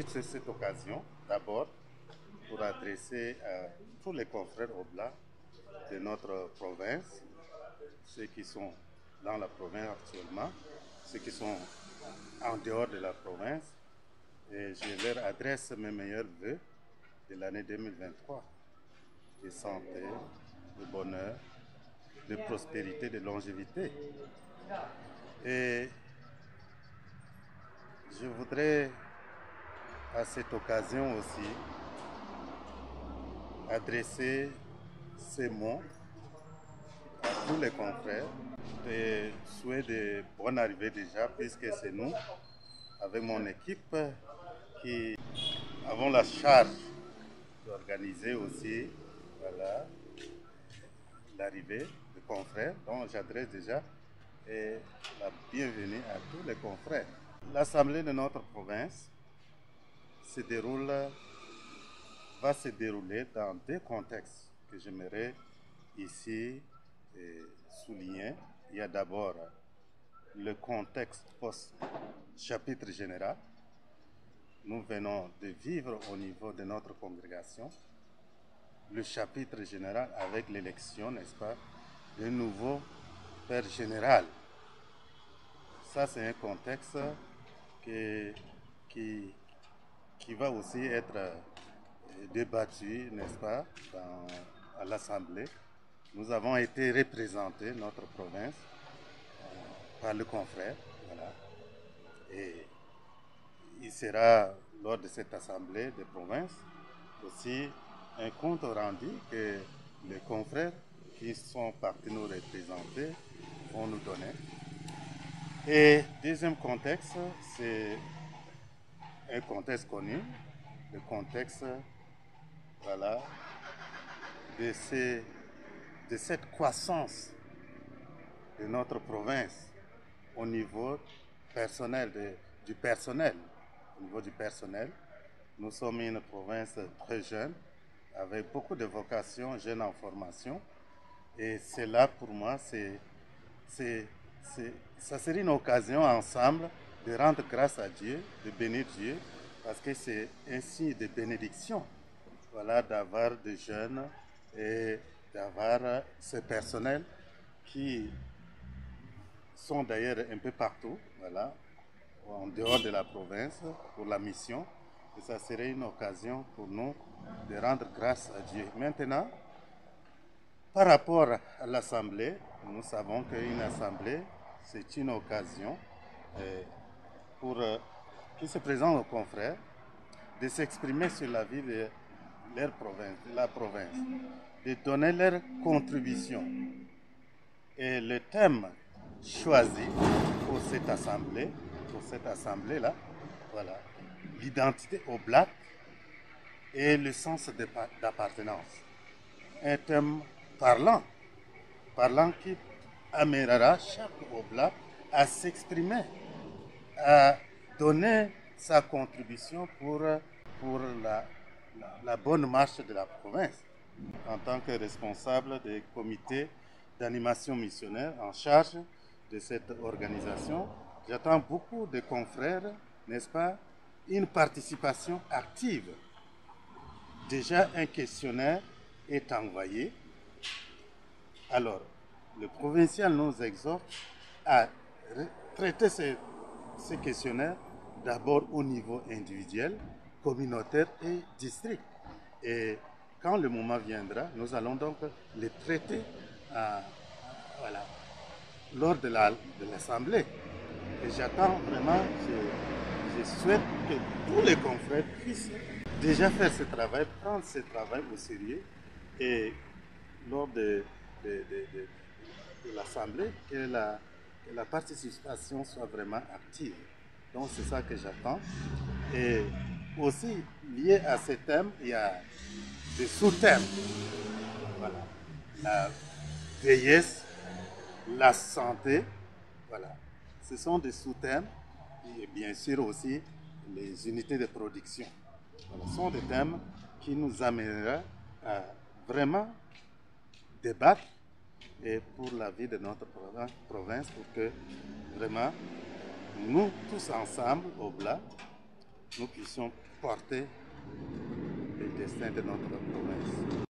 profite de cette occasion d'abord pour adresser à tous les confrères oblats de notre province, ceux qui sont dans la province actuellement, ceux qui sont en dehors de la province, et je leur adresse mes meilleurs vœux de l'année 2023, de santé, de bonheur, de prospérité, de longévité. Et je voudrais à cette occasion aussi adresser ces mots à tous les confrères, des souhaits de bonne arrivée déjà, puisque c'est nous, avec mon équipe, qui avons la charge d'organiser aussi, voilà, l'arrivée des confrères. Donc j'adresse déjà la bienvenue à tous les confrères. L'Assemblée de notre province va se dérouler dans deux contextes que j'aimerais ici souligner. Il y a d'abord le contexte post-chapitre général. Nous venons de vivre au niveau de notre congrégation le chapitre général avec l'élection, n'est-ce pas, d'un nouveau père général. Ça, c'est un contexte qui va aussi être débattu, n'est-ce pas, à l'Assemblée. Nous avons été représentés, notre province, par le confrère. Voilà. Et il sera, lors de cette Assemblée de province, aussi un compte rendu que les confrères qui sont partis nous représenter vont nous donner. Et deuxième contexte, c'est un contexte connu, le contexte, voilà, de cette croissance de notre province au niveau personnel, du personnel. Au niveau du personnel, nous sommes une province très jeune, avec beaucoup de vocations, jeunes en formation. Et cela, pour moi, ça serait une occasion ensemble de rendre grâce à Dieu, de bénir Dieu, parce que c'est un signe de bénédiction, voilà, d'avoir des jeunes et d'avoir ce personnel qui sont d'ailleurs un peu partout, voilà, en dehors de la province, pour la mission. Et ça serait une occasion pour nous de rendre grâce à Dieu. Maintenant, par rapport à l'Assemblée, nous savons qu'une Assemblée, c'est une occasion pour qui se présente aux confrères de s'exprimer sur la vie de leur province, de la province, de donner leur contribution. Et le thème choisi pour cette assemblée-là, voilà, l'identité oblate et le sens d'appartenance. Un thème parlant qui amènera chaque oblat à s'exprimer, à donner sa contribution pour la bonne marche de la province. En tant que responsable des comités d'animation missionnaire en charge de cette organisation, j'attends beaucoup de confrères, n'est-ce pas, une participation active. Déjà, un questionnaire est envoyé. Alors, le provincial nous exhorte à traiter ces questionnaires d'abord au niveau individuel, communautaire et district. Et quand le moment viendra, nous allons donc les traiter voilà, lors de l'Assemblée. Et j'attends vraiment, je souhaite que tous les confrères puissent déjà faire ce travail, prendre ce travail au sérieux et lors de l'Assemblée, que la participation soit vraiment active. Donc c'est ça que j'attends. Et aussi, lié à ce thème, il y a des sous-thèmes. Voilà. La vieillesse, la santé, voilà. Ce sont des sous-thèmes et bien sûr aussi les unités de production. Voilà. Ce sont des thèmes qui nous amèneront à vraiment débattre et pour la vie de notre province, pour que vraiment nous tous ensemble, au Blas, nous puissions porter le destin de notre province.